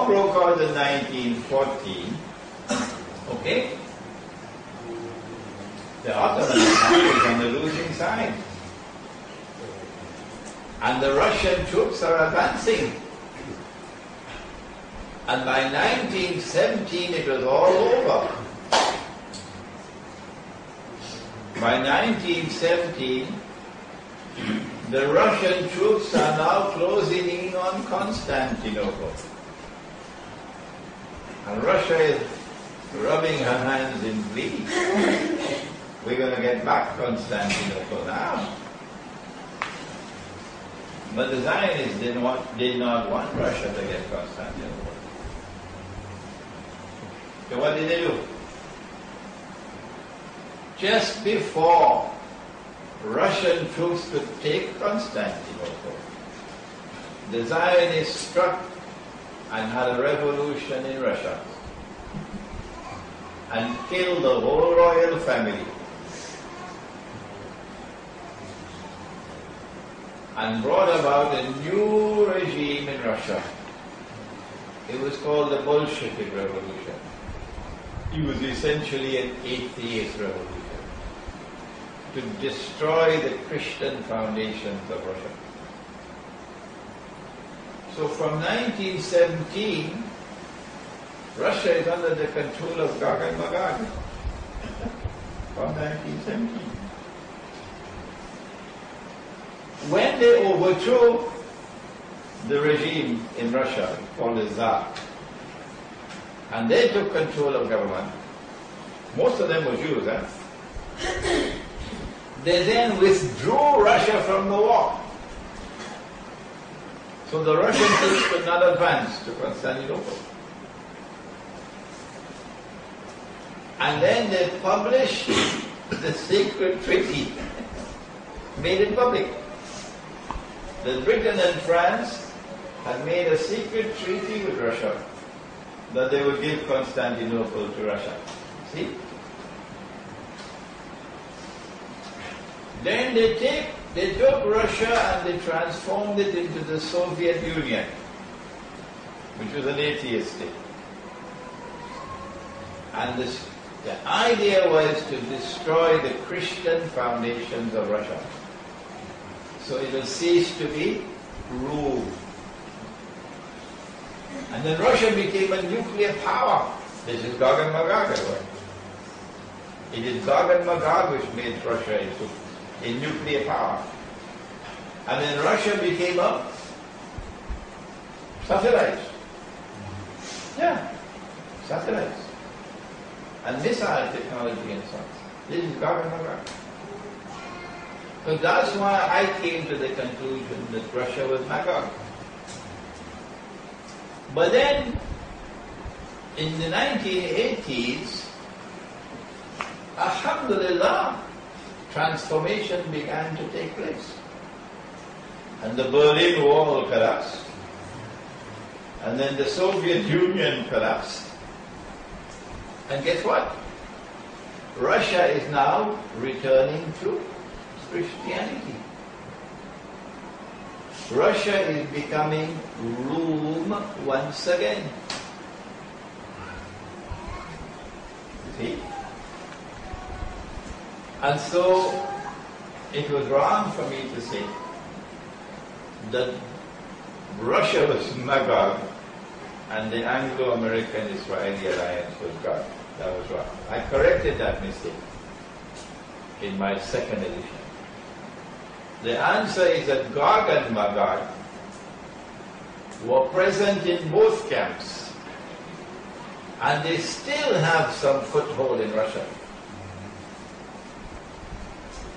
war broke out in 1914, okay, the Ottoman Empire is on the losing side. And the Russian troops are advancing. And by 1917 it was all over. By 1917, the Russian troops are now closing in on Constantinople. And Russia is rubbing her hands in glee. We're going to get back Constantinople now. But the Zionists did not want Russia to get Constantinople. So what did they do? Just before Russian troops could take Constantinople, the Zionists struck and had a revolution in Russia and killed the whole royal family and brought about a new regime in Russia. It was called the Bolshevik Revolution. It was essentially an atheist revolution to destroy the Christian foundations of Russia. So from 1917, Russia is under the control of Gog and Magog. From 1917. When they overthrew the regime in Russia called the Tsar, and they took control of government, most of them were Jews, they then withdrew Russia from the war. So the Russian troops could not advance to Constantinople. And then they published the secret treaty, made it public. That Britain and France had made a secret treaty with Russia that they would give Constantinople to Russia. See? Then they took Russia and they transformed it into the Soviet Union, which was an atheist state. And the idea was to destroy the Christian foundations of Russia. So it will cease to be ruled. And then Russia became a nuclear power. This is Gog and Magog. It is Gog and Magog which made Russia into a nuclear power. And then Russia became a satellite. Yeah, satellites. And missile technology and so on. This is Gog and Magog. So that's why I came to the conclusion that Russia was Magog. But then, in the 1980s, alhamdulillah, transformation began to take place. And the Berlin Wall collapsed. And then the Soviet Union collapsed. And guess what? Russia is now returning to Christianity. Russia is becoming Rome once again. See? And so it was wrong for me to say that Russia was Magog and the Anglo-American Israeli alliance was God. That was wrong. I corrected that mistake in my second edition. The answer is that Gog and Magog were present in both camps, and they still have some foothold in Russia.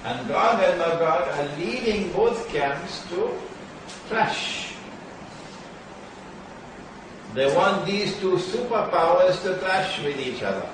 And Gog and Magog are leading both camps to clash. They want these two superpowers to clash with each other.